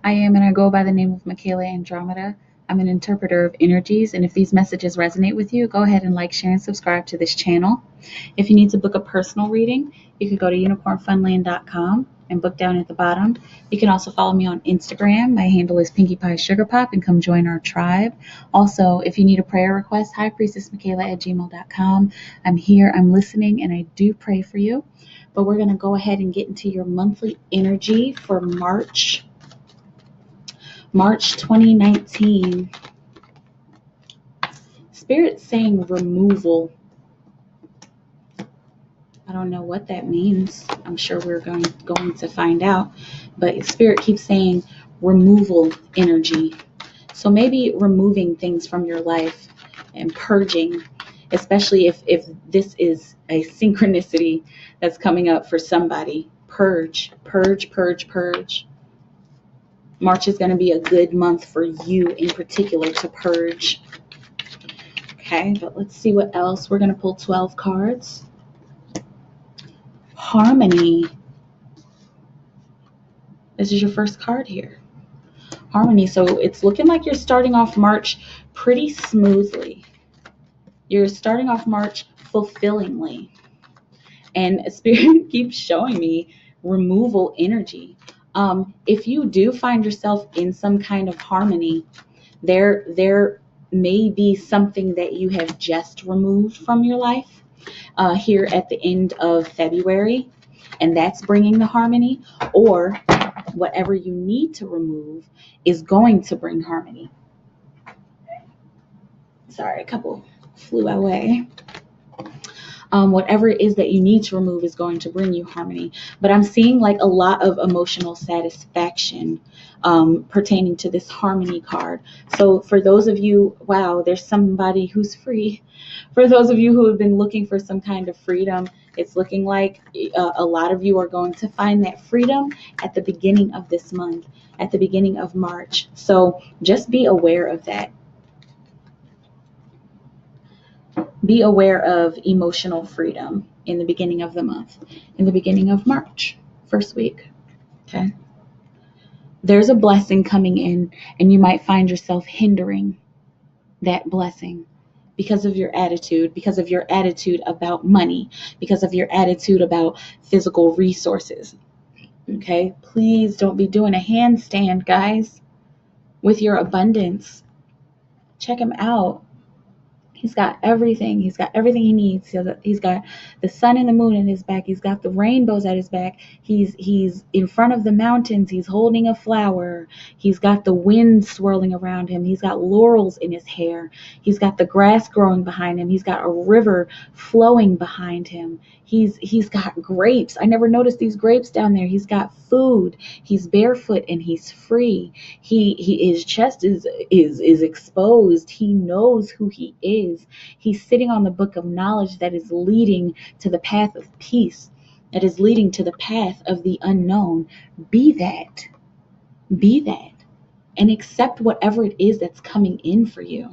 I am, and I go by the name of MikaelaAndromeda. I'm an interpreter of energies, and if these messages resonate with you, go ahead and like, share, and subscribe to this channel. If you need to book a personal reading, you can go to unicornfunland.com and book down at the bottom. You can also follow me on Instagram. My handle is Pinkie Pie Sugar Pop, and come join our tribe. Also, if you need a prayer request, highpriestessmikaela@gmail.com. I'm here, I'm listening, and I do pray for you. But we're going to go ahead and get into your monthly energy for March 2019. Spirit's saying removal. I don't know what that means. I'm sure we're going to find out. But Spirit keeps saying removal energy. So maybe removing things from your life and purging, especially if this is a synchronicity that's coming up for somebody. Purge, purge, purge, purge. March is going to be a good month for you in particular to purge. Okay, but let's see what else. We're going to pull 12 cards. Harmony. This is your first card here. Harmony. So it's looking like you're starting off March pretty smoothly. You're starting off March fulfillingly. And Spirit keeps showing me removal energy. If you do find yourself in some kind of harmony, there may be something that you have just removed from your life here at the end of February, and that's bringing the harmony, or whatever you need to remove is going to bring harmony. Sorry, a couple flew away. Whatever it is that you need to remove is going to bring you harmony. But I'm seeing like a lot of emotional satisfaction pertaining to this harmony card. So for those of you, wow, there's somebody who's free. For those of you who have been looking for some kind of freedom, it's looking like a lot of you are going to find that freedom at the beginning of this month, at the beginning of March. So just be aware of that. Be aware of emotional freedom in the beginning of the month, in the beginning of March, first week. Okay. There's a blessing coming in, and you might find yourself hindering that blessing because of your attitude about money, because of your attitude about physical resources. Okay. Please don't be doing a handstand, guys, with your abundance. Check him out. He's got everything. He's got everything he needs. He's got the sun and the moon in his back. He's got the rainbows at his back. He's in front of the mountains. He's holding a flower. He's got the wind swirling around him. He's got laurels in his hair. He's got the grass growing behind him. He's got a river flowing behind him. He's got grapes. I never noticed these grapes down there. He's got food. He's barefoot and he's free. His chest is exposed. He knows who he is. He's sitting on the book of knowledge that is leading to the path of peace, that is leading to the path of the unknown. Be that, and accept whatever it is that's coming in for you.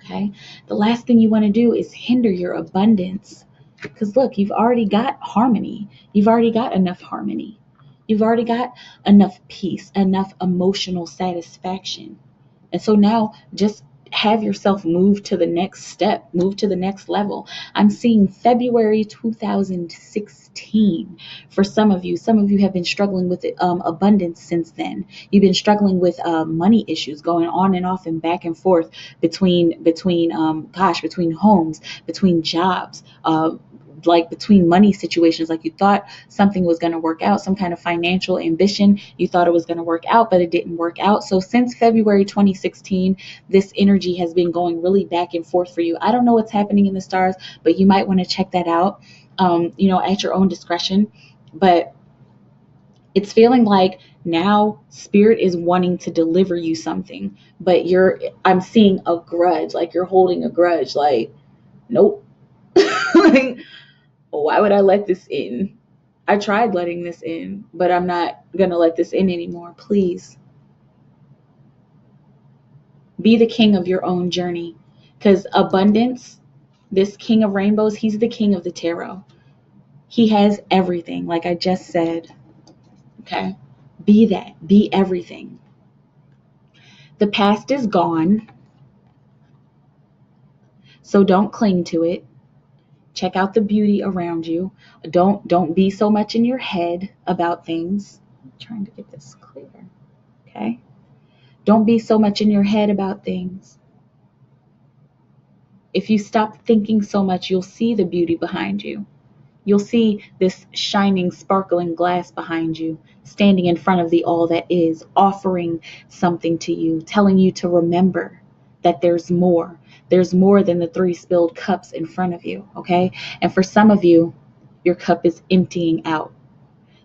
Okay. The last thing you want to do is hinder your abundance. Because look, you've already got harmony. You've already got enough harmony. You've already got enough peace, enough emotional satisfaction. And so now just have yourself move to the next step, move to the next level. I'm seeing February 2016 for some of you. Some of you have been struggling with abundance since then. You've been struggling with money issues going on and off and back and forth between homes, between jobs, like between money situations. Like you thought something was going to work out, some kind of financial ambition. You thought it was going to work out, but it didn't work out. So since February 2016, this energy has been going really back and forth for you. I don't know what's happening in the stars, but you might want to check that out, at your own discretion. But it's feeling like now Spirit is wanting to deliver you something, but I'm seeing a grudge, like you're holding a grudge, like, nope. Like, why would I let this in? I tried letting this in, but I'm not going to let this in anymore. Please. Be the king of your own journey. Because abundance, this king of rainbows, he's the king of the tarot. He has everything, like I just said. Okay? Be that. Be everything. The past is gone, so don't cling to it. Check out the beauty around you. Don't be so much in your head about things. I'm trying to get this clear. Okay? Don't be so much in your head about things. If you stop thinking so much, you'll see the beauty behind you. You'll see this shining, sparkling glass behind you, standing in front of the all that is, offering something to you, telling you to remember that there's more. There's more than the 3 spilled cups in front of you, okay? And for some of you, your cup is emptying out.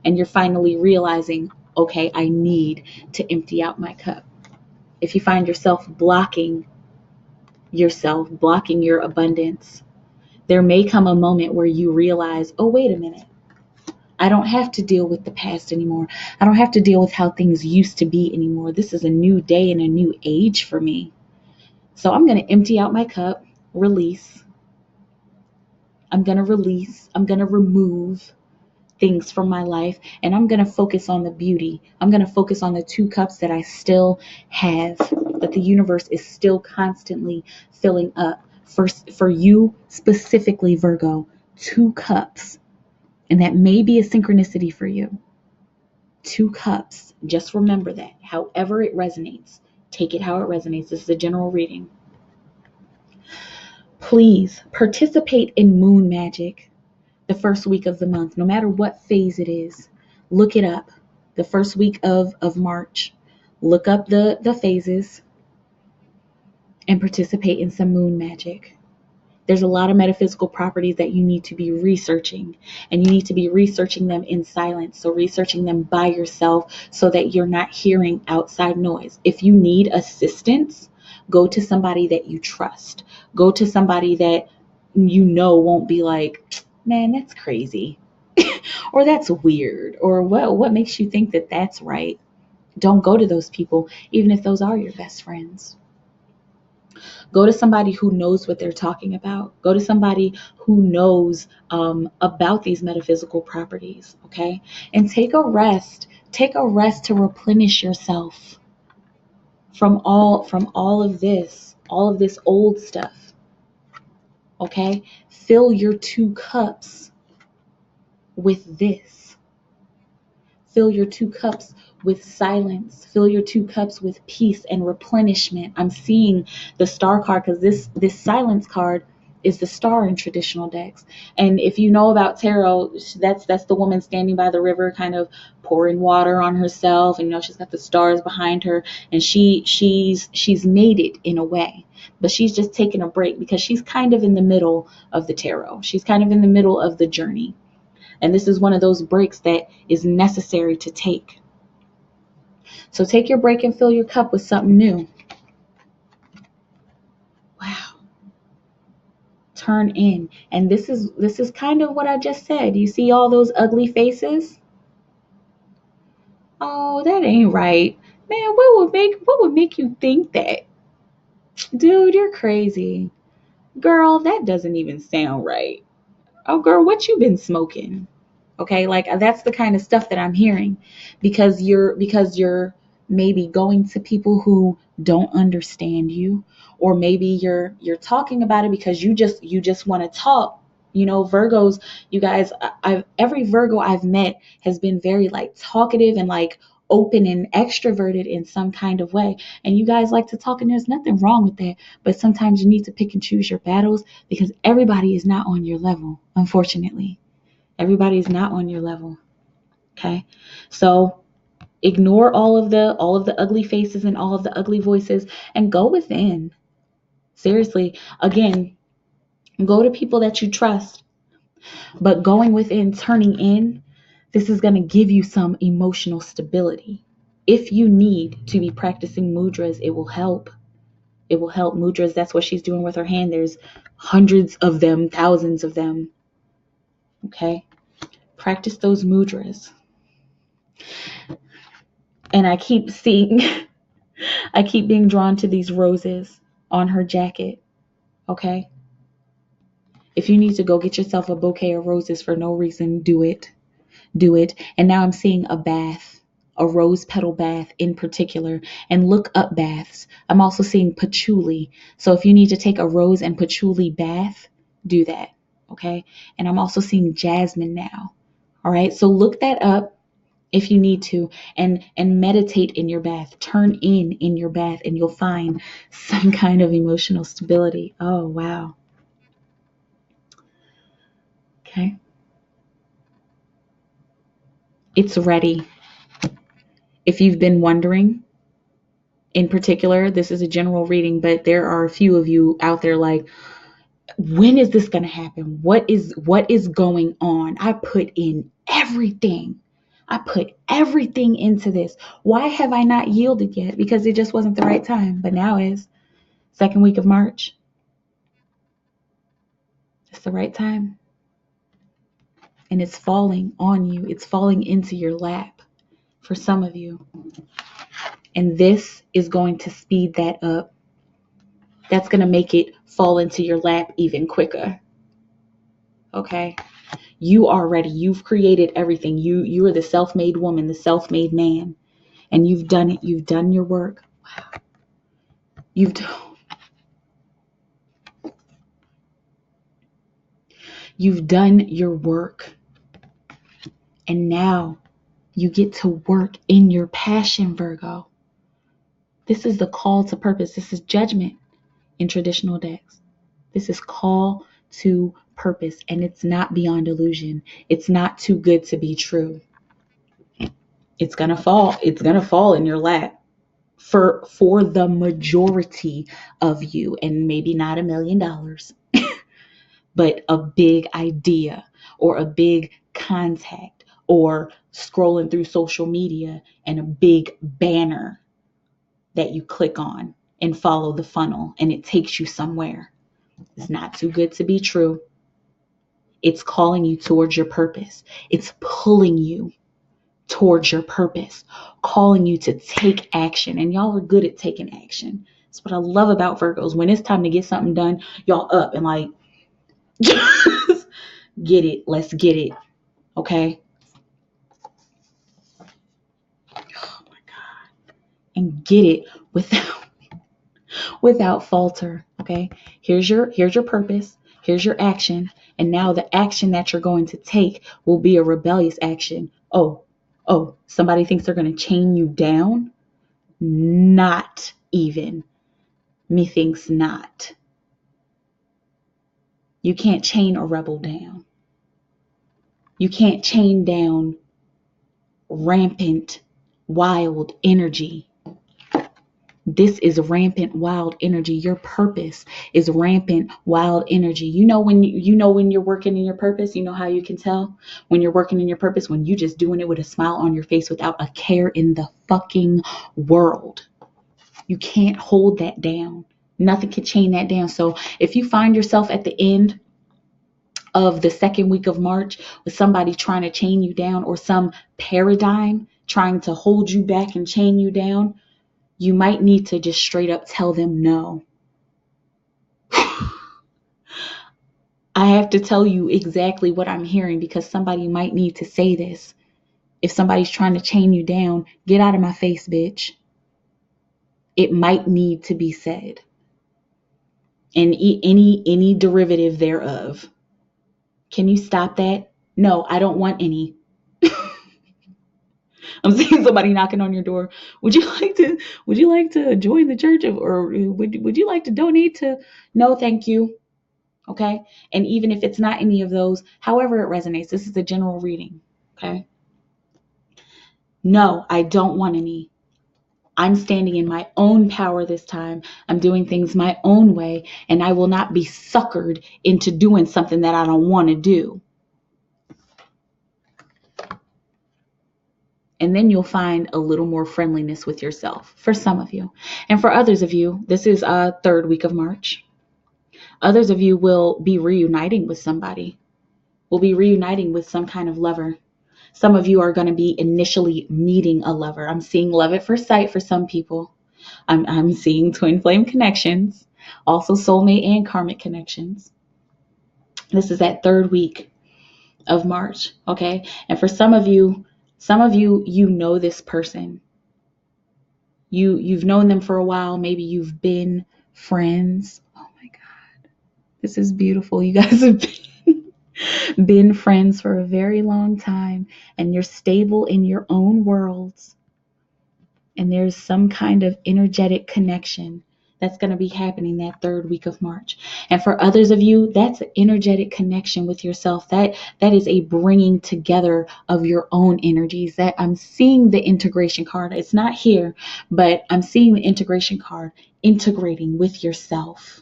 And you're finally realizing, okay, I need to empty out my cup. If you find yourself blocking your abundance, there may come a moment where you realize, oh, wait a minute. I don't have to deal with the past anymore. I don't have to deal with how things used to be anymore. This is a new day and a new age for me. So I'm going to empty out my cup, release. I'm going to release. I'm going to remove things from my life, and I'm going to focus on the beauty. I'm going to focus on the 2 cups that I still have, that the universe is still constantly filling up. For you specifically, Virgo, 2 cups. And that may be a synchronicity for you. 2 cups. Just remember that. However it resonates. Take it how it resonates. This is a general reading. Please participate in moon magic the first week of the month, no matter what phase it is. Look it up. The first week of March. Look up the phases and participate in some moon magic. There's a lot of metaphysical properties that you need to be researching, and you need to be researching them in silence. So researching them by yourself so that you're not hearing outside noise. If you need assistance, go to somebody that you trust. Go to somebody that you know won't be like, man, that's crazy. Or that's weird. Or what makes you think that that's right? Don't go to those people, even if those are your best friends. Go to somebody who knows what they're talking about. Go to somebody who knows about these metaphysical properties, okay? And take a rest. Take a rest to replenish yourself from all of this old stuff, okay? Fill your 2 cups with this. Fill your 2 cups with silence. Fill your 2 cups with peace and replenishment. I'm seeing the star card because this silence card is the star in traditional decks. And if you know about tarot, that's the woman standing by the river, kind of pouring water on herself, and she's got the stars behind her, and she's made it in a way. But she's just taking a break because she's kind of in the middle of the tarot. She's kind of in the middle of the journey. And this is one of those breaks that is necessary to take. So take your break and fill your cup with something new. Wow. Turn in. And this is kind of what I just said. You see all those ugly faces? Oh, that ain't right. Man, what would make you think that? Dude, you're crazy. Girl, that doesn't even sound right. Oh, girl, what you been smoking? Okay, like that's the kind of stuff that I'm hearing because you're maybe going to people who don't understand you, or maybe you're talking about it because you just want to talk. Virgos, you guys, every Virgo I've met has been very like talkative and like open and extroverted in some kind of way. And you guys like to talk, and there's nothing wrong with that. But sometimes you need to pick and choose your battles because everybody is not on your level, unfortunately. Everybody is not on your level. Okay? So ignore all of the ugly faces and all of the ugly voices and go within. Seriously, again, go to people that you trust. But going within, turning in, this is going to give you some emotional stability. If you need to be practicing mudras, it will help. It will help. Mudras, that's what she's doing with her hand. There's hundreds of them, thousands of them. Okay? Practice those mudras. And I keep seeing, I keep being drawn to these roses on her jacket. Okay? If you need to go get yourself a bouquet of roses for no reason, do it. Do it. And now I'm seeing a bath. a rose petal bath in particular, and look up baths. I'm also seeing patchouli. So if you need to take a rose and patchouli bath, do that. Okay. And I'm also seeing jasmine now. All right. So look that up if you need to, and meditate in your bath. Turn in your bath, and you'll find some kind of emotional stability. Oh, wow. Okay. It's ready. If you've been wondering, in particular, this is a general reading, but there are a few of you out there like, when is this going to happen? What is going on? I put in everything. I put everything into this. Why have I not yielded yet? Because it just wasn't the right time. But now is second week of March. It's the right time. And it's falling on you. It's falling into your lap for some of you. And this is going to speed that up. That's going to make it fall into your lap even quicker. Okay? You are ready. You've created everything. You are the self-made woman, the self-made man. And you've done it. You've done your work. Wow. You've done your work. And now you get to work in your passion, Virgo. This is the call to purpose. This is judgment in traditional decks. This is call to purpose, and it's not beyond illusion. It's not too good to be true. It's gonna fall. It's gonna fall in your lap for the majority of you, and maybe not $1 million, but a big idea or a big contact or scrolling through social media and a big banner that you click on and follow the funnel and it takes you somewhere. It's not too good to be true. It's calling you towards your purpose. It's pulling you towards your purpose, calling you to take action. And y'all are good at taking action. That's what I love about Virgos. When it's time to get something done, y'all up and like, just get it. Let's get it. Okay? Oh my God. And get it without falter. Okay? Here's your purpose. Here's your action. And now the action that you're going to take will be a rebellious action. Oh, somebody thinks they're going to chain you down? Not even. Methinks not. You can't chain a rebel down. You can't chain down rampant, wild energy. This is rampant, wild energy. Your purpose is rampant, wild energy. You know when you're working in your purpose, you know how you can tell when you're working in your purpose, when you just doing it with a smile on your face without a care in the fucking world. You can't hold that down. Nothing can chain that down. So if you find yourself at the end of the second week of March with somebody trying to chain you down or some paradigm trying to hold you back and chain you down, you might need to just straight up tell them no. I have to tell you exactly what I'm hearing because somebody might need to say this. If somebody's trying to chain you down, get out of my face, bitch. It might need to be said. And any derivative thereof. Can you stop that? No, I don't want any. I'm seeing somebody knocking on your door. Would you like to join the church or would you like to donate to? No, thank you. Okay? And even if it's not any of those, however it resonates, this is a general reading. Okay? No, I don't want any. I'm standing in my own power this time. I'm doing things my own way, and I will not be suckered into doing something that I don't want to do. And then you'll find a little more friendliness with yourself for some of you. And for others of you, this is third week of March. Others of you will be reuniting with somebody. Will be reuniting with some kind of lover. Some of you are going to be initially meeting a lover. I'm seeing love at first sight for some people. I'm seeing twin flame connections, also soulmate and karmic connections. This is that third week of March, okay? And for some of you, Some of you, you know this person. You've known them for a while. Maybe you've been friends. Oh my God. This is beautiful. You guys have been friends for a very long time, and you're stable in your own worlds. And there's some kind of energetic connection that's going to be happening that third week of March. And for others of you, that's an energetic connection with yourself. That is a bringing together of your own energies. That I'm seeing the integration card. It's not here, but I'm seeing the integration card, integrating with yourself,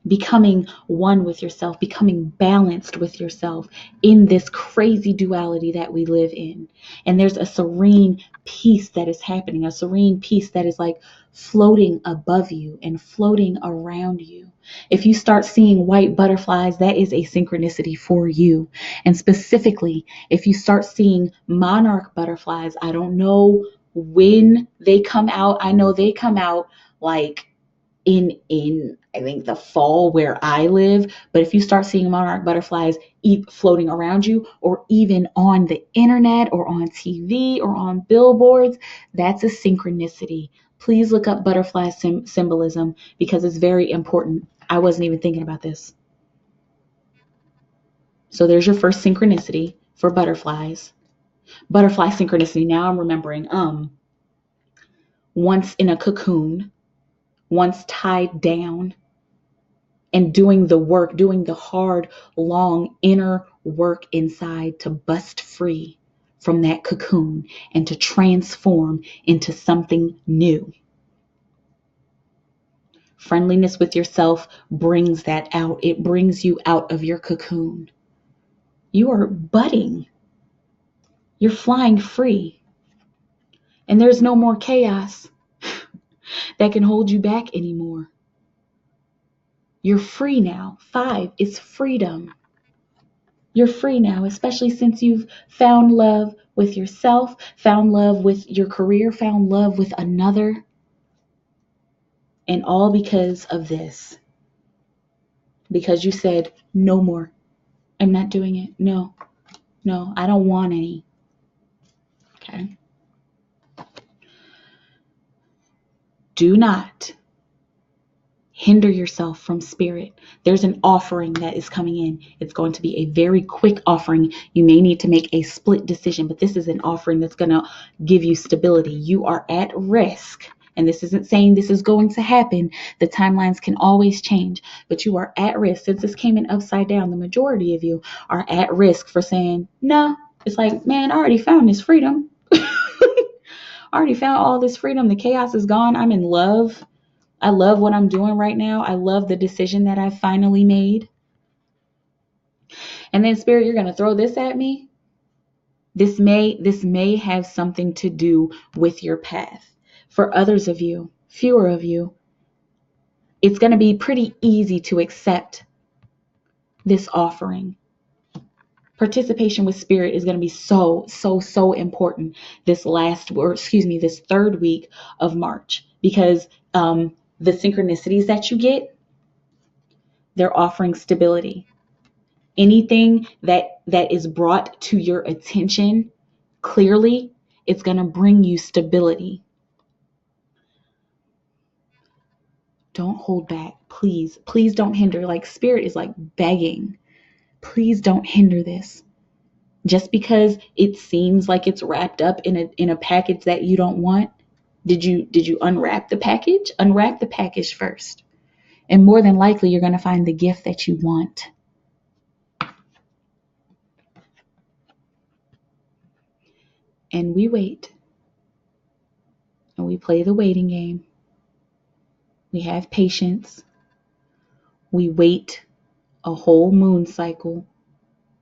becoming one with yourself, becoming balanced with yourself in this crazy duality that we live in. And there's a serene peace that is happening, a serene peace that is like floating above you and floating around you. If you start seeing white butterflies, that is a synchronicity for you. And specifically, if you start seeing monarch butterflies, I don't know when they come out. I know they come out like in I think the fall where I live. But if you start seeing monarch butterflies floating around you, or even on the internet or on TV or on billboards, that's a synchronicity. Please look up butterfly symbolism, because it's very important. I wasn't even thinking about this. So there's your first synchronicity for butterflies. Butterfly synchronicity. Now I'm remembering. Once in a cocoon, once tied down, and doing the work, doing the hard, long inner work inside to bust free from that cocoon and to transform into something new. Friendliness with yourself brings that out. It brings you out of your cocoon. You are budding. You're flying free. And there's no more chaos that can hold you back anymore. You're free now. 5 is freedom. You're free now, especially since you've found love with yourself, found love with your career, found love with another. And all because of this. Because you said, no more. I'm not doing it. No, I don't want any. Okay. Do not hinder yourself from spirit. There's an offering that is coming in. It's going to be a very quick offering. You may need to make a split decision, but this is an offering that's going to give you stability. You are at risk. And this isn't saying this is going to happen. The timelines can always change, but you are at risk. Since this came in upside down, the majority of you are at risk for saying, no. It's like, man, I already found this freedom. I already found all this freedom. The chaos is gone. I'm in love. I love what I'm doing right now. I love the decision that I finally made. And then Spirit, you're going to throw this at me. This may have something to do with your path. For others of you, fewer of you, it's going to be pretty easy to accept this offering. Participation with Spirit is going to be so important this third week of March, because the synchronicities that you get, they're offering stability. Anything that is brought to your attention clearly, it's going to bring you stability. Don't hold back. Please don't hinder. Like Spirit is like begging. Please don't hinder this. Just because it seems like it's wrapped up in a package that you don't want, did you unwrap the package? Unwrap the package first. And more than likely, you're going to find the gift that you want. And we wait. And we play the waiting game. We have patience. We wait a whole moon cycle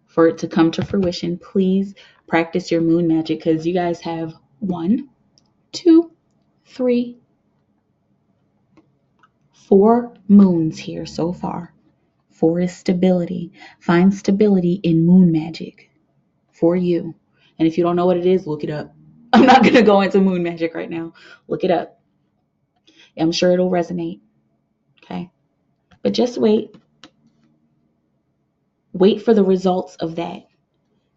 for it to come to fruition. Please practice your moon magic, because you guys have 1, 2, 3, 4 moons here so far. 4 is stability. Find stability in moon magic for you. And if you don't know what it is, look it up. I'm not going to go into moon magic right now. Look it up. I'm sure it'll resonate. Okay. But just wait. Wait for the results of that.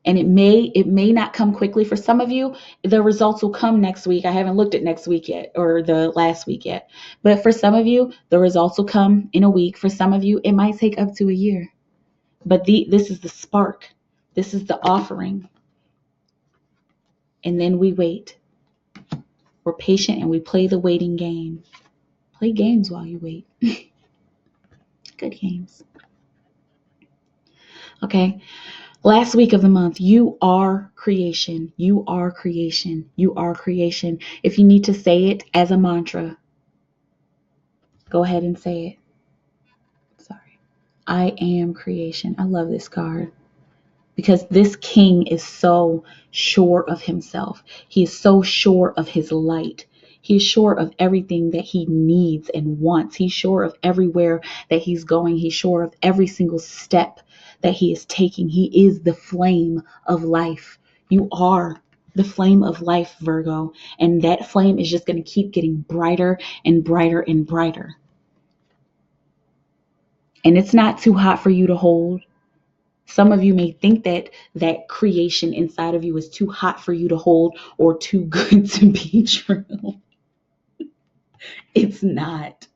And it may not come quickly. For some of you, the results will come next week. I haven't looked at next week yet, or the last week yet. But for some of you, the results will come in a week. For some of you, it might take up to a year. But this is the spark. This is the offering. And then we wait. We're patient and we play the waiting game. Play games while you wait. Good games. Okay. Last week of the month, you are creation. You are creation. You are creation. If you need to say it as a mantra, go ahead and say it. Sorry. I am creation. I love this card because this king is so sure of himself. He is so sure of his light. He's sure of everything that he needs and wants. He's sure of everywhere that he's going. He's sure of every single step that he is taking. He is the flame of life. You are the flame of life, Virgo. And that flame is just going to keep getting brighter and brighter and brighter. And it's not too hot for you to hold. Some of you may think that creation inside of you is too hot for you to hold or too good to be true. It's not.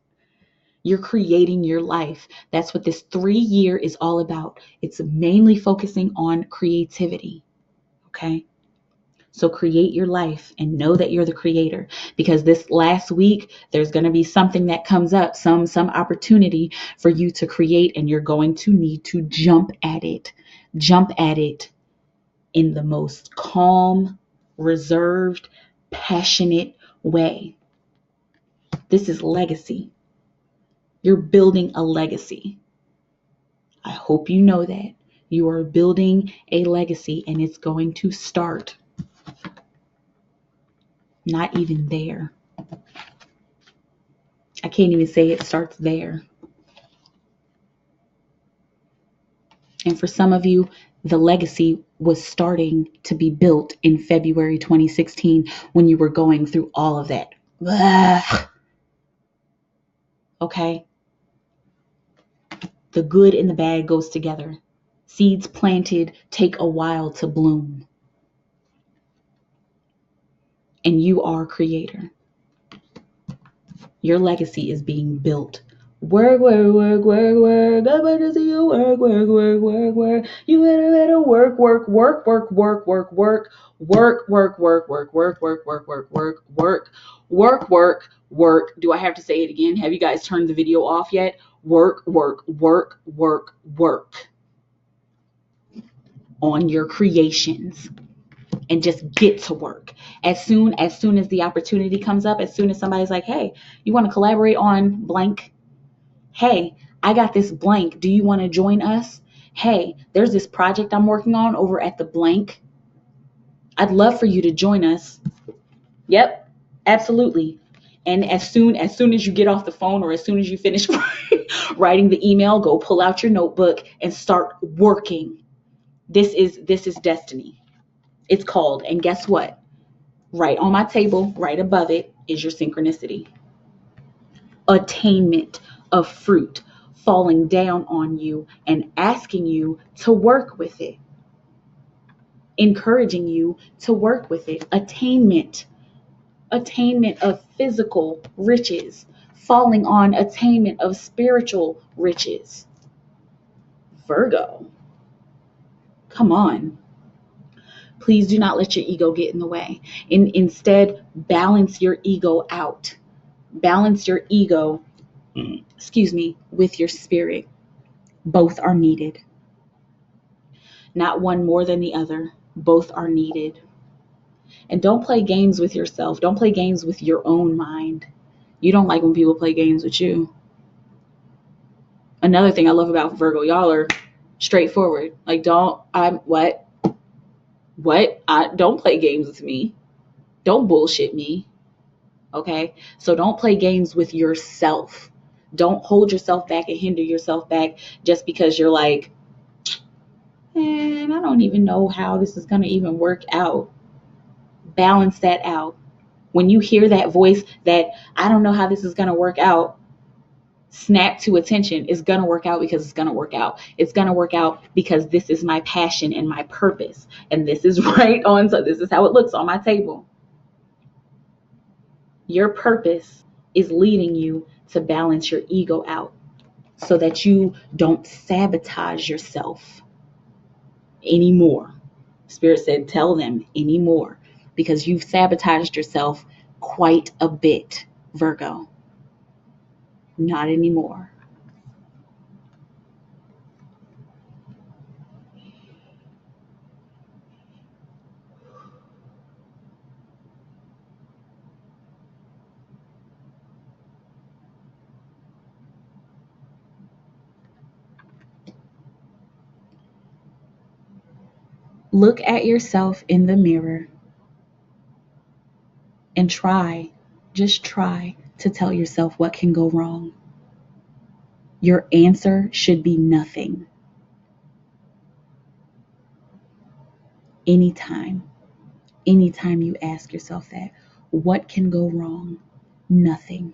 You're creating your life. That's what this 3-year is all about. It's mainly focusing on creativity. Okay? So create your life and know that you're the creator, because this last week, there's going to be something that comes up, some opportunity for you to create, and you're going to need to jump at it. Jump at it in the most calm, reserved, passionate way. This is legacy. You're building a legacy. I hope you know that. You are building a legacy, and it's going to start. Not even there. I can't even say it starts there. And for some of you, the legacy was starting to be built in February 2016 when you were going through all of that. Ugh. Okay? The good and the bad goes together. Seeds planted take a while to bloom. And you are creator. Your legacy is being built. Work, work, work, work, work. I'm about to see you work, work, work, work, work. You better work, work, work, work, work, work, work, work, work, work, work, work, work, work, work, work, work, work, work, work. Do I have to say it again? Have you guys turned the video off yet? Work, work, work, work, work on your creations. And just get to work. As soon as the opportunity comes up, as soon as somebody's like, hey, you want to collaborate on blank? Hey, I got this blank. Do you want to join us? Hey, there's this project I'm working on over at the blank. I'd love for you to join us. Yep, absolutely. And as soon as you get off the phone, or as soon as you finish writing the email, go pull out your notebook and start working. This is destiny. It's called. And guess what? Right on my table, right above it, is your synchronicity. Attainment of fruit falling down on you and asking you to work with it. Encouraging you to work with it. Attainment of physical riches falling on attainment of spiritual riches. Virgo, come on. Please do not let your ego get in the way. Instead, balance your ego out. Balance your ego, with your spirit. Both are needed. Not one more than the other. Both are needed. And don't play games with yourself. Don't play games with your own mind. You don't like when people play games with you. Another thing I love about Virgo, y'all are straightforward. Like, don't play games with me. Don't bullshit me. Okay? So don't play games with yourself. Don't hold yourself back and hinder yourself back just because you're like, man, I don't even know how this is going to even work out. Balance that out. When you hear that voice that I don't know how this is going to work out, snap to attention. It's going to work out because it's going to work out. It's going to work out because this is my passion and my purpose. And this is right on. So this is how it looks on my table. Your purpose is leading you to balance your ego out so that you don't sabotage yourself anymore. Spirit said, tell them anymore, because you've sabotaged yourself quite a bit, Virgo. Not anymore. Look at yourself in the mirror and just try to tell yourself what can go wrong. Your answer should be nothing. Anytime you ask yourself that, what can go wrong? Nothing.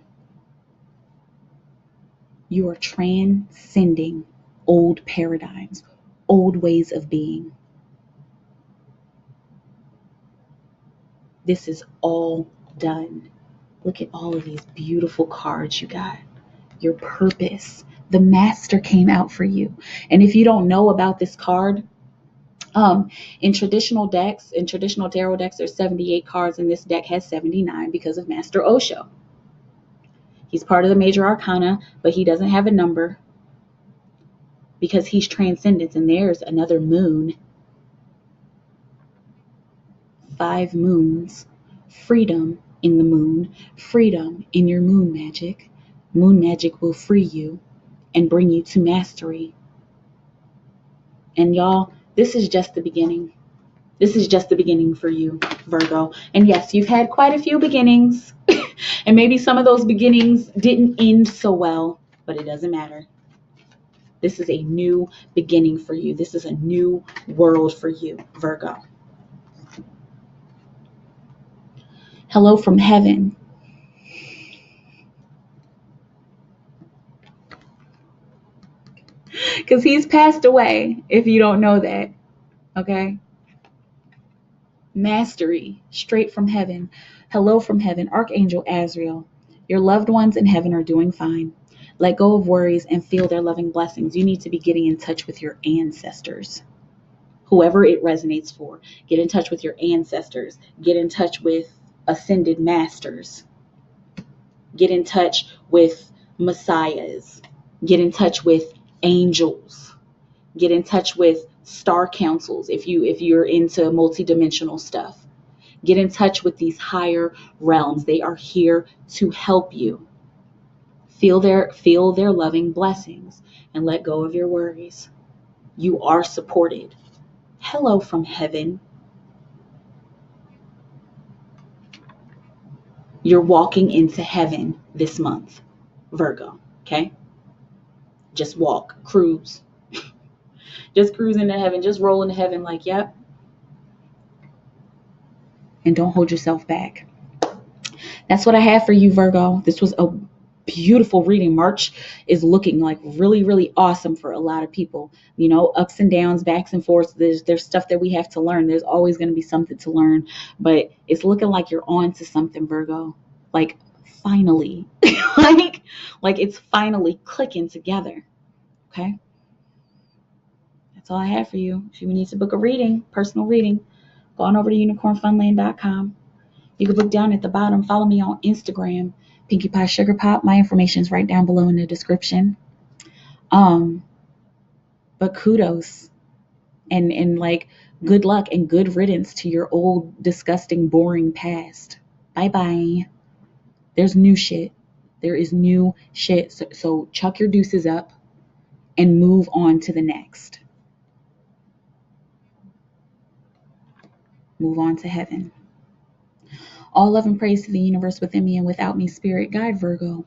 You are transcending old paradigms, old ways of being. This is all done. Look at all of these beautiful cards you got. Your purpose. The master came out for you. And if you don't know about this card, in traditional tarot decks, there's 78 cards, and this deck has 79 because of Master Osho. He's part of the major arcana, but he doesn't have a number because he's transcendence. And there's another moon. 5 moons. Freedom in the moon. Freedom in your moon magic. Moon magic will free you and bring you to mastery. And y'all, this is just the beginning. This is just the beginning for you, Virgo. And yes, you've had quite a few beginnings. And maybe some of those beginnings didn't end so well, but it doesn't matter. This is a new beginning for you. This is a new world for you, Virgo. Hello from heaven. Because he's passed away, if you don't know that. Okay? Mastery, straight from heaven. Hello from heaven, Archangel Azrael. Your loved ones in heaven are doing fine. Let go of worries and feel their loving blessings. You need to be getting in touch with your ancestors. Whoever it resonates for. Get in touch with your ancestors. Get in touch with ascended masters. Get in touch with messiahs. Get in touch with angels. Get in touch with star councils if you're into multidimensional stuff. Get in touch with these higher realms. They are here to help you. Feel their loving blessings and let go of your worries. You are supported. Hello from heaven. You're walking into heaven this month, Virgo, okay? Just walk, cruise. Just cruise into heaven, just roll into heaven like, yep. And don't hold yourself back. That's what I have for you, Virgo. This was a beautiful reading. March is looking like really, really awesome for a lot of people. You know, ups and downs, backs and forths. There's stuff that we have to learn. There's always going to be something to learn. But it's looking like you're on to something, Virgo. Like, finally. like it's finally clicking together. Okay? That's all I have for you. If you need to book a reading, personal reading, go on over to unicornfunland.com. You can book down at the bottom. Follow me on Instagram, Pinkie Pie Sugar Pop. My information is right down below in the description. But kudos and like good luck and good riddance to your old, disgusting, boring past. Bye-bye. There's new shit. There is new shit. So chuck your deuces up and move on to the next. Move on to heaven. All love and praise to the universe within me and without me, spirit guide, Virgo.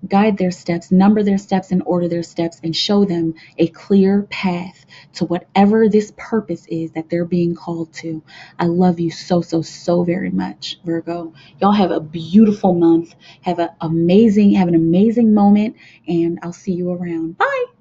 guide their steps, number their steps, and order their steps, and show them a clear path to whatever this purpose is that they're being called to. I love you so, so, so very much, Virgo. Y'all have a beautiful month. Have an amazing moment, and I'll see you around. Bye.